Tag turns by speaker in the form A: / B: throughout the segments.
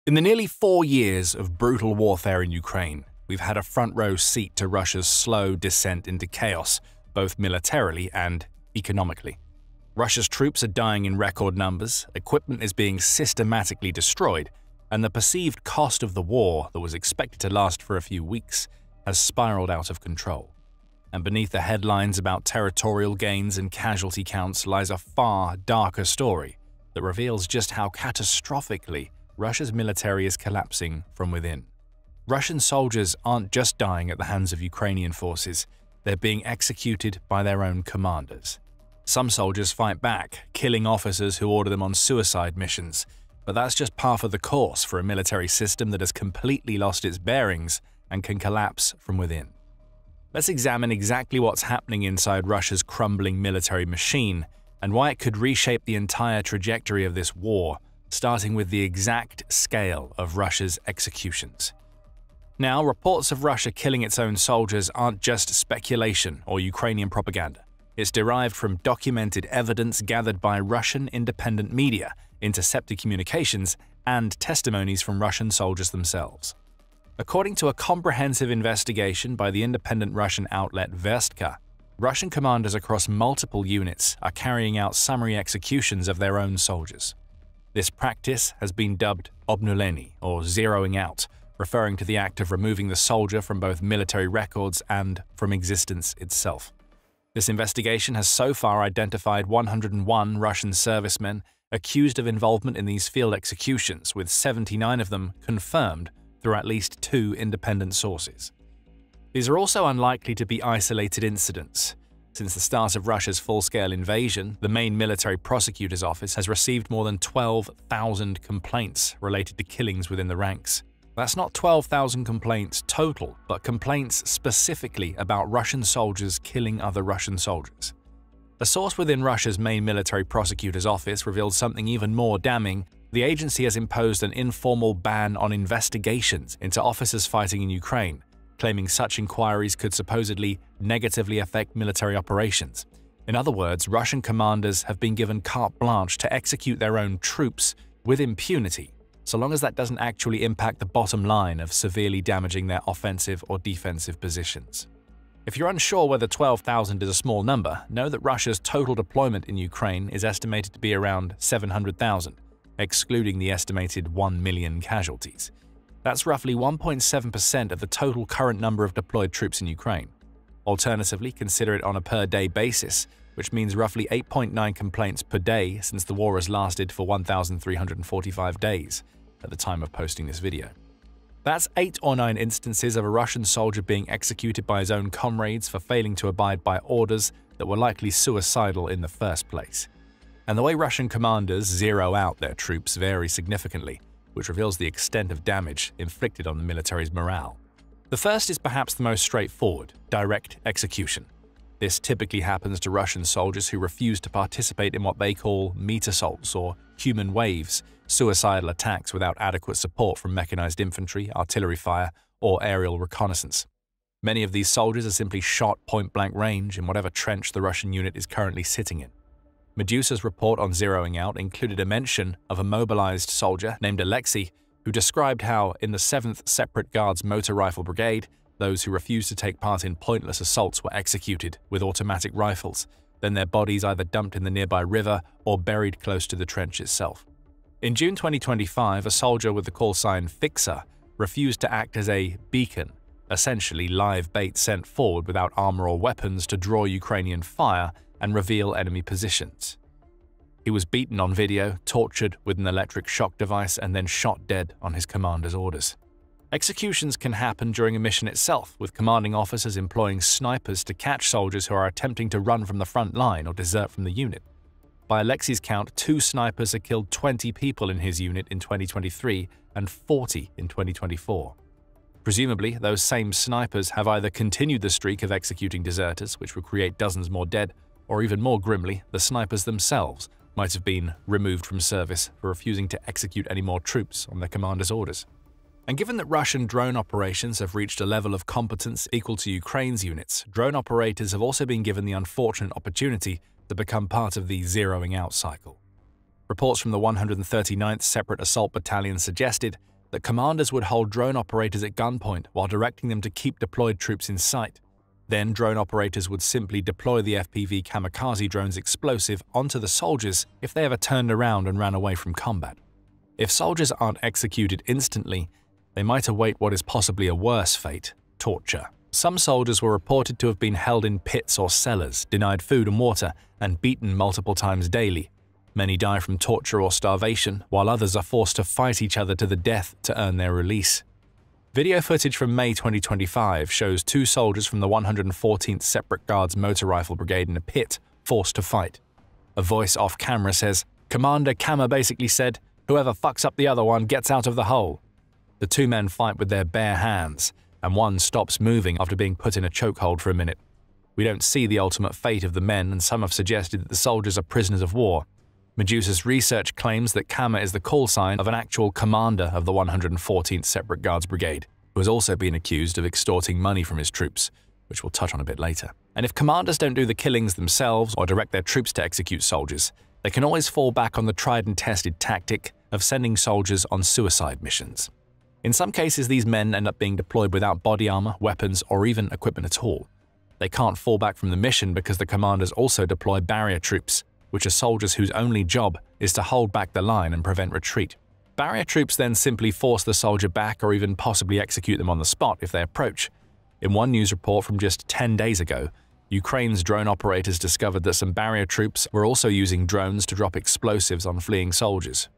A: In the nearly 4 years of brutal warfare in Ukraine, we've had a front-row seat to Russia's slow descent into chaos, both militarily and economically. Russia's troops are dying in record numbers, equipment is being systematically destroyed, and the perceived cost of the war that was expected to last for a few weeks has spiraled out of control. And beneath the headlines about territorial gains and casualty counts lies a far darker story that reveals just how catastrophically Russia's military is collapsing from within. Russian soldiers aren't just dying at the hands of Ukrainian forces, they're being executed by their own commanders. Some soldiers fight back, killing officers who order them on suicide missions, but that's just par for the course for a military system that has completely lost its bearings and can collapse from within. Let's examine exactly what's happening inside Russia's crumbling military machine and why it could reshape the entire trajectory of this war, starting with the exact scale of Russia's executions. Now, reports of Russia killing its own soldiers aren't just speculation or Ukrainian propaganda. It's derived from documented evidence gathered by Russian independent media, intercepted communications, and testimonies from Russian soldiers themselves. According to a comprehensive investigation by the independent Russian outlet Verstka, Russian commanders across multiple units are carrying out summary executions of their own soldiers. This practice has been dubbed obnulenie, or zeroing out, referring to the act of removing the soldier from both military records and from existence itself. This investigation has so far identified 101 Russian servicemen accused of involvement in these field executions, with 79 of them confirmed through at least 2 independent sources. These are also unlikely to be isolated incidents. Since the start of Russia's full-scale invasion, the main military prosecutor's office has received more than 12,000 complaints related to killings within the ranks. That's not 12,000 complaints total, but complaints specifically about Russian soldiers killing other Russian soldiers. A source within Russia's main military prosecutor's office revealed something even more damning. The agency has imposed an informal ban on investigations into officers fighting in Ukraine, claiming such inquiries could supposedly negatively affect military operations. In other words, Russian commanders have been given carte blanche to execute their own troops with impunity, so long as that doesn't actually impact the bottom line of severely damaging their offensive or defensive positions. If you're unsure whether 12,000 is a small number, know that Russia's total deployment in Ukraine is estimated to be around 700,000, excluding the estimated 1 million casualties. That's roughly 1.7% of the total current number of deployed troops in Ukraine. Alternatively, consider it on a per-day basis, which means roughly 8.9 complaints per day since the war has lasted for 1,345 days at the time of posting this video. That's 8 or 9 instances of a Russian soldier being executed by his own comrades for failing to abide by orders that were likely suicidal in the first place. And the way Russian commanders zero out their troops vary significantly, which reveals the extent of damage inflicted on the military's morale. The first is perhaps the most straightforward: direct execution. This typically happens to Russian soldiers who refuse to participate in what they call meat assaults or human waves, suicidal attacks without adequate support from mechanized infantry, artillery fire, or aerial reconnaissance. Many of these soldiers are simply shot point-blank range in whatever trench the Russian unit is currently sitting in. Medusa's report on zeroing out included a mention of a mobilized soldier named Alexei, who described how, in the 7th Separate Guards Motor Rifle Brigade, those who refused to take part in pointless assaults were executed with automatic rifles, then their bodies either dumped in the nearby river or buried close to the trench itself. In June 2025, a soldier with the call sign Fixer refused to act as a beacon, essentially live bait sent forward without armor or weapons to draw Ukrainian fire and reveal enemy positions. He was beaten on video, tortured with an electric shock device, and then shot dead on his commander's orders. Executions can happen during a mission itself, with commanding officers employing snipers to catch soldiers who are attempting to run from the front line or desert from the unit. By Alexei's count, 2 snipers had killed 20 people in his unit in 2023 and 40 in 2024. Presumably, those same snipers have either continued the streak of executing deserters, which would create dozens more dead, or even more grimly, the snipers themselves might have been removed from service for refusing to execute any more troops on their commander's orders. And given that Russian drone operations have reached a level of competence equal to Ukraine's units, drone operators have also been given the unfortunate opportunity to become part of the zeroing out cycle. Reports from the 139th Separate Assault Battalion suggested that commanders would hold drone operators at gunpoint while directing them to keep deployed troops in sight. Then drone operators would simply deploy the FPV kamikaze drone's explosive onto the soldiers if they ever turned around and ran away from combat. If soldiers aren't executed instantly, they might await what is possibly a worse fate: torture. Some soldiers were reported to have been held in pits or cellars, denied food and water, and beaten multiple times daily. Many die from torture or starvation, while others are forced to fight each other to the death to earn their release. Video footage from May 2025 shows 2 soldiers from the 114th Separate Guards Motor Rifle Brigade in a pit, forced to fight. A voice off camera says, "Commander Kama basically said, 'Whoever fucks up the other one gets out of the hole.'" The 2 men fight with their bare hands, and one stops moving after being put in a chokehold for a minute. We don't see the ultimate fate of the men, and some have suggested that the soldiers are prisoners of war. Medusa's research claims that Kama is the call sign of an actual commander of the 114th Separate Guards Brigade, who has also been accused of extorting money from his troops, which we'll touch on a bit later. And if commanders don't do the killings themselves or direct their troops to execute soldiers, they can always fall back on the tried and tested tactic of sending soldiers on suicide missions. In some cases, these men end up being deployed without body armor, weapons, or even equipment at all. They can't fall back from the mission because the commanders also deploy barrier troops, which are soldiers whose only job is to hold back the line and prevent retreat. Barrier troops then simply force the soldier back or even possibly execute them on the spot if they approach. In one news report from just 10 days ago, Ukraine's drone operators discovered that some barrier troops were also using drones to drop explosives on fleeing soldiers.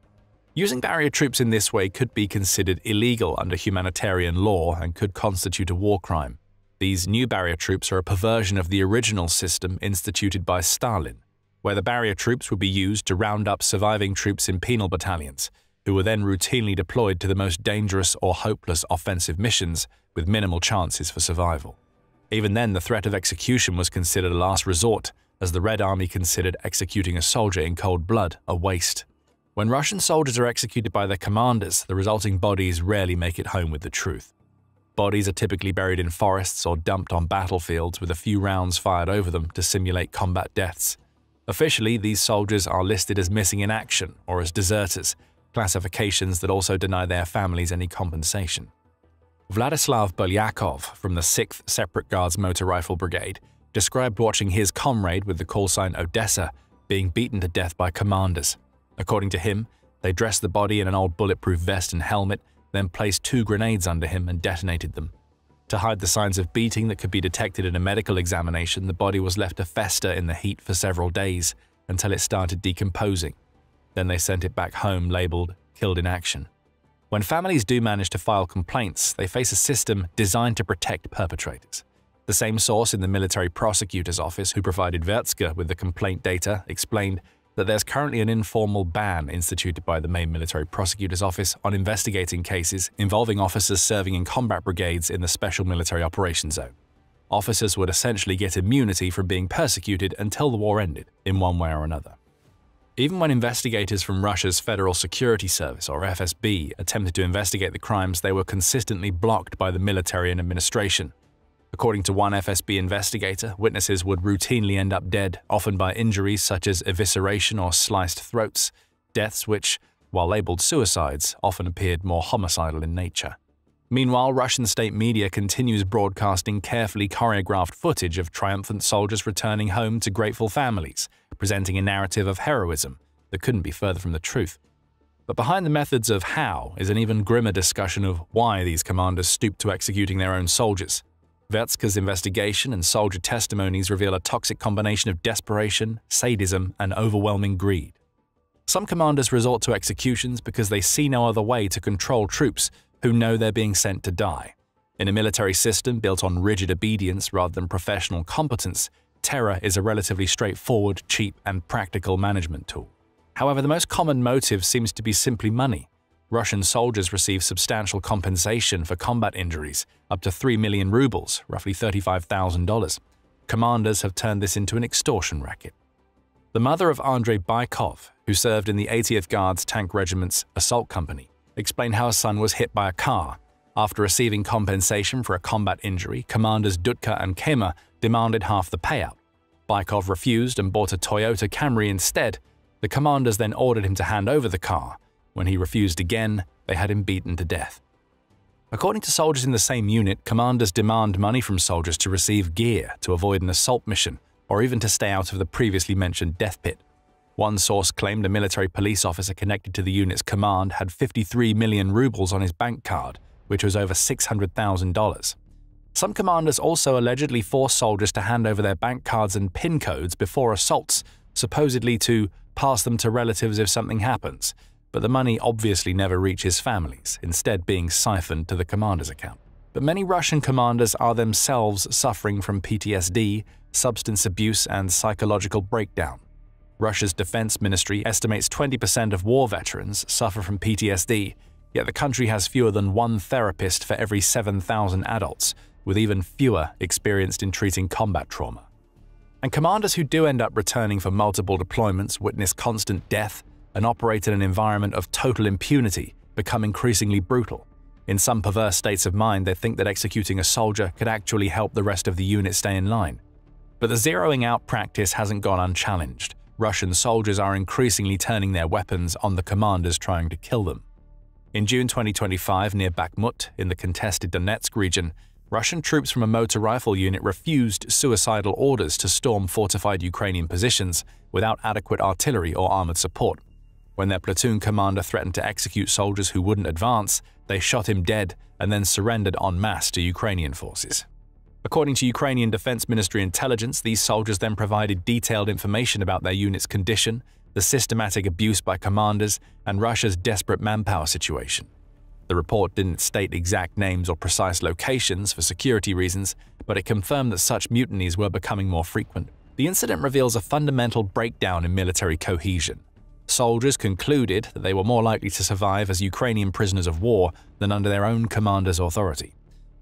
A: Using barrier troops in this way could be considered illegal under humanitarian law and could constitute a war crime. These new barrier troops are a perversion of the original system instituted by Stalin, where the barrier troops would be used to round up surviving troops in penal battalions, who were then routinely deployed to the most dangerous or hopeless offensive missions with minimal chances for survival. Even then, the threat of execution was considered a last resort, as the Red Army considered executing a soldier in cold blood a waste. When Russian soldiers are executed by their commanders, the resulting bodies rarely make it home with the truth. Bodies are typically buried in forests or dumped on battlefields with a few rounds fired over them to simulate combat deaths. Officially, these soldiers are listed as missing in action or as deserters, classifications that also deny their families any compensation. Vladislav Bolyakov from the 6th Separate Guards Motor Rifle Brigade described watching his comrade with the callsign Odessa being beaten to death by commanders. According to him, they dressed the body in an old bulletproof vest and helmet, then placed 2 grenades under him and detonated them. To hide the signs of beating that could be detected in a medical examination, the body was left to fester in the heat for several days until it started decomposing. Then they sent it back home labeled "killed in action." When families do manage to file complaints, they face a system designed to protect perpetrators. The same source in the military prosecutor's office who provided Vertska with the complaint data explained that there's currently an informal ban instituted by the main military prosecutor's office on investigating cases involving officers serving in combat brigades in the Special Military Operations Zone. Officers would essentially get immunity from being persecuted until the war ended, in one way or another. Even when investigators from Russia's Federal Security Service, or FSB, attempted to investigate the crimes, they were consistently blocked by the military and administration. According to one FSB investigator, witnesses would routinely end up dead, often by injuries such as evisceration or sliced throats, deaths which, while labeled suicides, often appeared more homicidal in nature. Meanwhile, Russian state media continues broadcasting carefully choreographed footage of triumphant soldiers returning home to grateful families, presenting a narrative of heroism that couldn't be further from the truth. But behind the methods of how is an even grimmer discussion of why these commanders stooped to executing their own soldiers. Vertska's investigation and soldier testimonies reveal a toxic combination of desperation, sadism, and overwhelming greed. Some commanders resort to executions because they see no other way to control troops who know they're being sent to die. In a military system built on rigid obedience rather than professional competence, terror is a relatively straightforward, cheap, and practical management tool. However, the most common motive seems to be simply money. Russian soldiers receive substantial compensation for combat injuries, up to 3 million rubles, roughly $35,000. Commanders have turned this into an extortion racket. The mother of Andrei Baikov, who served in the 80th Guards Tank Regiment's assault company, explained how her son was hit by a car. After receiving compensation for a combat injury, commanders Dutka and Kema demanded half the payout. Baikov refused and bought a Toyota Camry instead. The commanders then ordered him to hand over the car. When he refused again, they had him beaten to death. According to soldiers in the same unit, commanders demand money from soldiers to receive gear to avoid an assault mission or even to stay out of the previously mentioned death pit. One source claimed a military police officer connected to the unit's command had 53 million rubles on his bank card, which was over $600,000. Some commanders also allegedly force soldiers to hand over their bank cards and PIN codes before assaults, supposedly to pass them to relatives if something happens, but the money obviously never reaches families, instead being siphoned to the commander's account. But many Russian commanders are themselves suffering from PTSD, substance abuse, and psychological breakdown. Russia's defense ministry estimates 20% of war veterans suffer from PTSD, yet the country has fewer than one therapist for every 7,000 adults, with even fewer experienced in treating combat trauma. And commanders who do end up returning for multiple deployments witness constant death and operate in an environment of total impunity, become increasingly brutal. In some perverse states of mind, they think that executing a soldier could actually help the rest of the unit stay in line. But the zeroing out practice hasn't gone unchallenged. Russian soldiers are increasingly turning their weapons on the commanders trying to kill them. In June 2025, near Bakhmut, in the contested Donetsk region, Russian troops from a motor rifle unit refused suicidal orders to storm fortified Ukrainian positions without adequate artillery or armored support. When their platoon commander threatened to execute soldiers who wouldn't advance, they shot him dead and then surrendered en masse to Ukrainian forces. According to Ukrainian Defense Ministry intelligence, these soldiers then provided detailed information about their unit's condition, the systematic abuse by commanders, and Russia's desperate manpower situation. The report didn't state exact names or precise locations for security reasons, but it confirmed that such mutinies were becoming more frequent. The incident reveals a fundamental breakdown in military cohesion. Soldiers concluded that they were more likely to survive as Ukrainian prisoners of war than under their own commander's authority.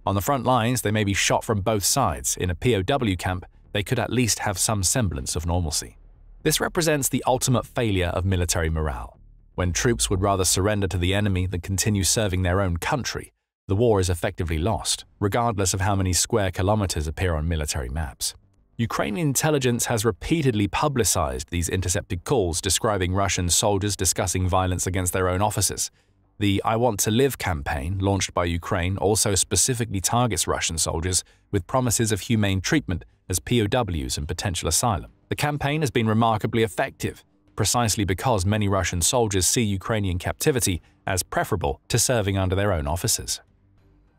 A: On the front lines, they may be shot from both sides. In a POW camp, they could at least have some semblance of normalcy. This represents the ultimate failure of military morale. When troops would rather surrender to the enemy than continue serving their own country, the war is effectively lost, regardless of how many square kilometers appear on military maps. Ukrainian intelligence has repeatedly publicized these intercepted calls describing Russian soldiers discussing violence against their own officers. The I Want to Live campaign, launched by Ukraine, also specifically targets Russian soldiers with promises of humane treatment as POWs and potential asylum. The campaign has been remarkably effective, precisely because many Russian soldiers see Ukrainian captivity as preferable to serving under their own officers.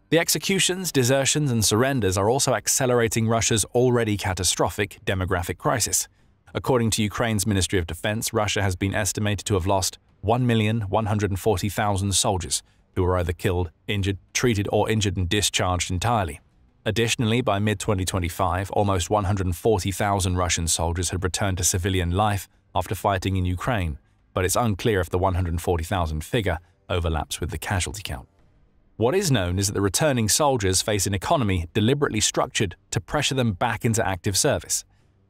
A: The executions, desertions, and surrenders are also accelerating Russia's already catastrophic demographic crisis. According to Ukraine's Ministry of Defense, Russia has been estimated to have lost 1,140,000 soldiers who were either killed, injured, treated, or injured and discharged entirely. Additionally, by mid-2025, almost 140,000 Russian soldiers had returned to civilian life after fighting in Ukraine, but it's unclear if the 140,000 figure overlaps with the casualty count. What is known is that the returning soldiers face an economy deliberately structured to pressure them back into active service.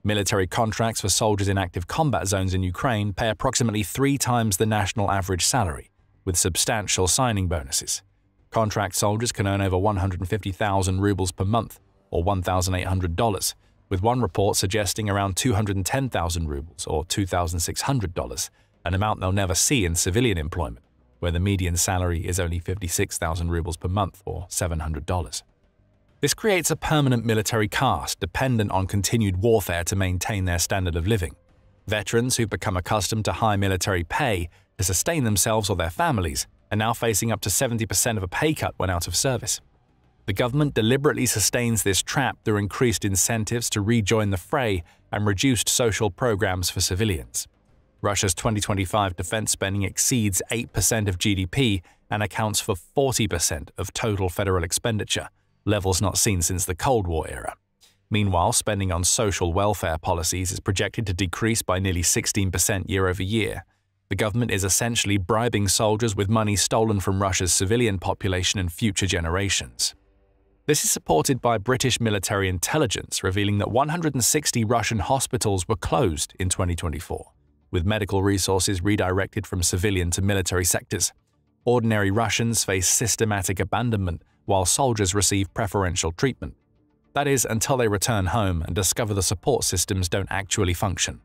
A: Military contracts for soldiers in active combat zones in Ukraine pay approximately 3 times the national average salary, with substantial signing bonuses. Contract soldiers can earn over 150,000 rubles per month, or $1,800, with one report suggesting around 210,000 rubles, or $2,600, an amount they'll never see in civilian employment, where the median salary is only 56,000 rubles per month, or $700. This creates a permanent military caste dependent on continued warfare to maintain their standard of living. Veterans who've become accustomed to high military pay to sustain themselves or their families are now facing up to 70% of a pay cut when out of service. The government deliberately sustains this trap through increased incentives to rejoin the fray and reduced social programs for civilians. Russia's 2025 defense spending exceeds 8% of GDP and accounts for 40% of total federal expenditure, levels not seen since the Cold War era. Meanwhile, spending on social welfare policies is projected to decrease by nearly 16% year over year. The government is essentially bribing soldiers with money stolen from Russia's civilian population and future generations. This is supported by British military intelligence revealing that 160 Russian hospitals were closed in 2024, with medical resources redirected from civilian to military sectors. Ordinary Russians face systematic abandonment while soldiers receive preferential treatment. That is, until they return home and discover the support systems don't actually function.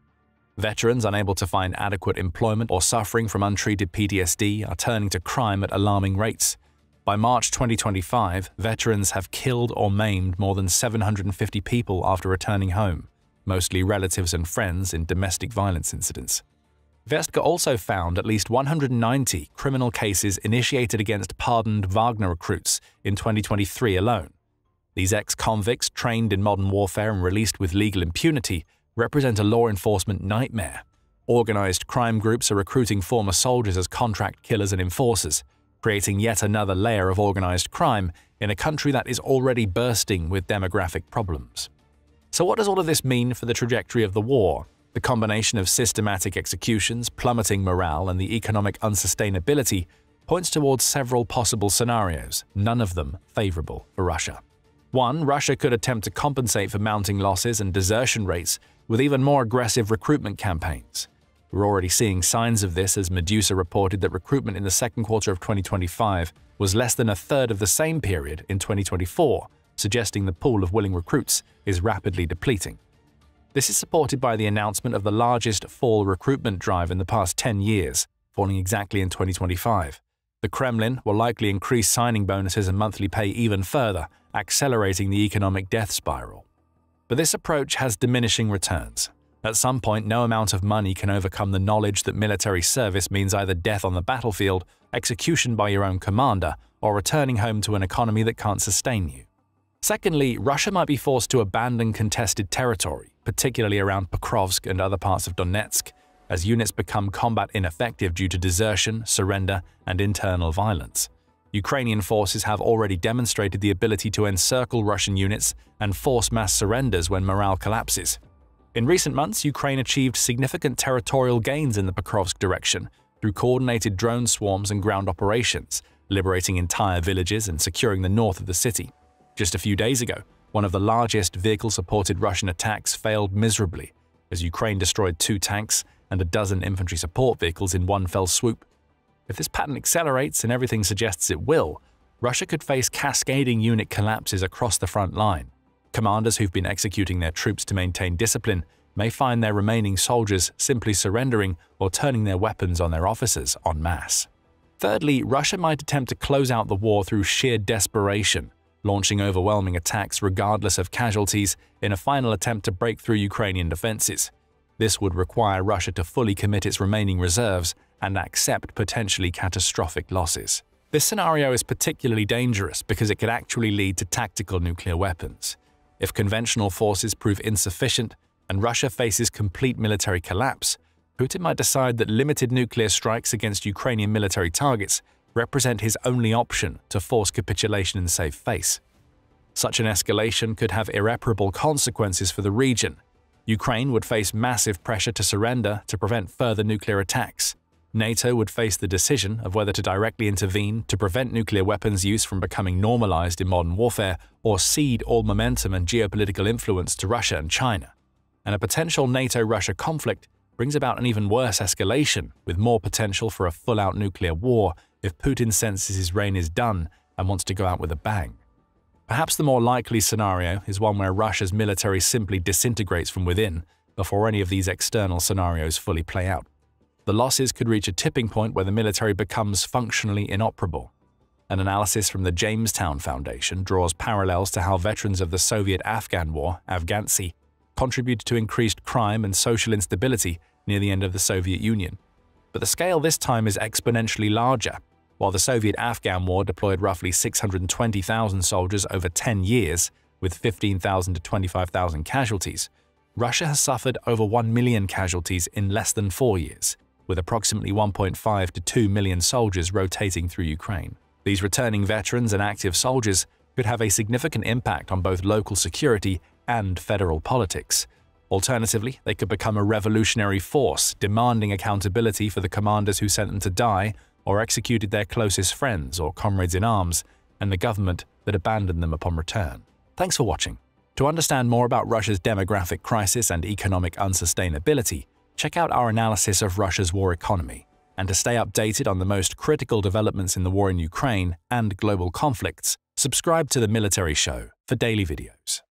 A: Veterans unable to find adequate employment or suffering from untreated PTSD are turning to crime at alarming rates. By March 2025, veterans have killed or maimed more than 750 people after returning home, mostly relatives and friends in domestic violence incidents. Vestka also found at least 190 criminal cases initiated against pardoned Wagner recruits in 2023 alone. These ex-convicts trained in modern warfare and released with legal impunity represent a law enforcement nightmare. Organized crime groups are recruiting former soldiers as contract killers and enforcers, creating yet another layer of organized crime in a country that is already bursting with demographic problems. So what does all of this mean for the trajectory of the war? The combination of systematic executions, plummeting morale, and the economic unsustainability points towards several possible scenarios, none of them favorable for Russia. 1. Russia could attempt to compensate for mounting losses and desertion rates with even more aggressive recruitment campaigns. We're already seeing signs of this as Medusa reported that recruitment in the second quarter of 2025 was less than a third of the same period in 2024, suggesting the pool of willing recruits is rapidly depleting. This is supported by the announcement of the largest fall recruitment drive in the past 10 years, falling exactly in 2025. The Kremlin will likely increase signing bonuses and monthly pay even further, accelerating the economic death spiral. But this approach has diminishing returns. At some point, no amount of money can overcome the knowledge that military service means either death on the battlefield, execution by your own commander, or returning home to an economy that can't sustain you. Secondly, Russia might be forced to abandon contested territory, particularly around Pokrovsk and other parts of Donetsk, as units become combat ineffective due to desertion, surrender, and internal violence. Ukrainian forces have already demonstrated the ability to encircle Russian units and force mass surrenders when morale collapses. In recent months, Ukraine achieved significant territorial gains in the Pokrovsk direction through coordinated drone swarms and ground operations, liberating entire villages and securing the north of the city. Just a few days ago, one of the largest vehicle-supported Russian attacks failed miserably, as Ukraine destroyed 2 tanks and a dozen infantry support vehicles in one fell swoop. If this pattern accelerates, and everything suggests it will, Russia could face cascading unit collapses across the front line. Commanders who've been executing their troops to maintain discipline may find their remaining soldiers simply surrendering or turning their weapons on their officers en masse. Thirdly, Russia might attempt to close out the war through sheer desperation, launching overwhelming attacks regardless of casualties in a final attempt to break through Ukrainian defenses. This would require Russia to fully commit its remaining reserves and accept potentially catastrophic losses. This scenario is particularly dangerous because it could actually lead to tactical nuclear weapons. If conventional forces prove insufficient and Russia faces complete military collapse, Putin might decide that limited nuclear strikes against Ukrainian military targets represent his only option to force capitulation and save face. Such an escalation could have irreparable consequences for the region. Ukraine would face massive pressure to surrender to prevent further nuclear attacks. NATO would face the decision of whether to directly intervene to prevent nuclear weapons use from becoming normalized in modern warfare or cede all momentum and geopolitical influence to Russia and China. And a potential NATO-Russia conflict brings about an even worse escalation, with more potential for a full-out nuclear war if Putin senses his reign is done and wants to go out with a bang. Perhaps the more likely scenario is one where Russia's military simply disintegrates from within before any of these external scenarios fully play out. The losses could reach a tipping point where the military becomes functionally inoperable. An analysis from the Jamestown Foundation draws parallels to how veterans of the Soviet-Afghan War, Afghansy, contributed to increased crime and social instability near the end of the Soviet Union. But the scale this time is exponentially larger. While the Soviet-Afghan War deployed roughly 620,000 soldiers over 10 years, with 15,000 to 25,000 casualties, Russia has suffered over 1 million casualties in less than 4 years, with approximately 1.5 to 2 million soldiers rotating through Ukraine. These returning veterans and active soldiers could have a significant impact on both local security and federal politics. Alternatively, they could become a revolutionary force, demanding accountability for the commanders who sent them to die or executed their closest friends or comrades in arms, and the government that abandoned them upon return. Thanks for watching. To understand more about Russia's demographic crisis and economic unsustainability, check out our analysis of Russia's war economy. And to stay updated on the most critical developments in the war in Ukraine and global conflicts, subscribe to The Military Show for daily videos.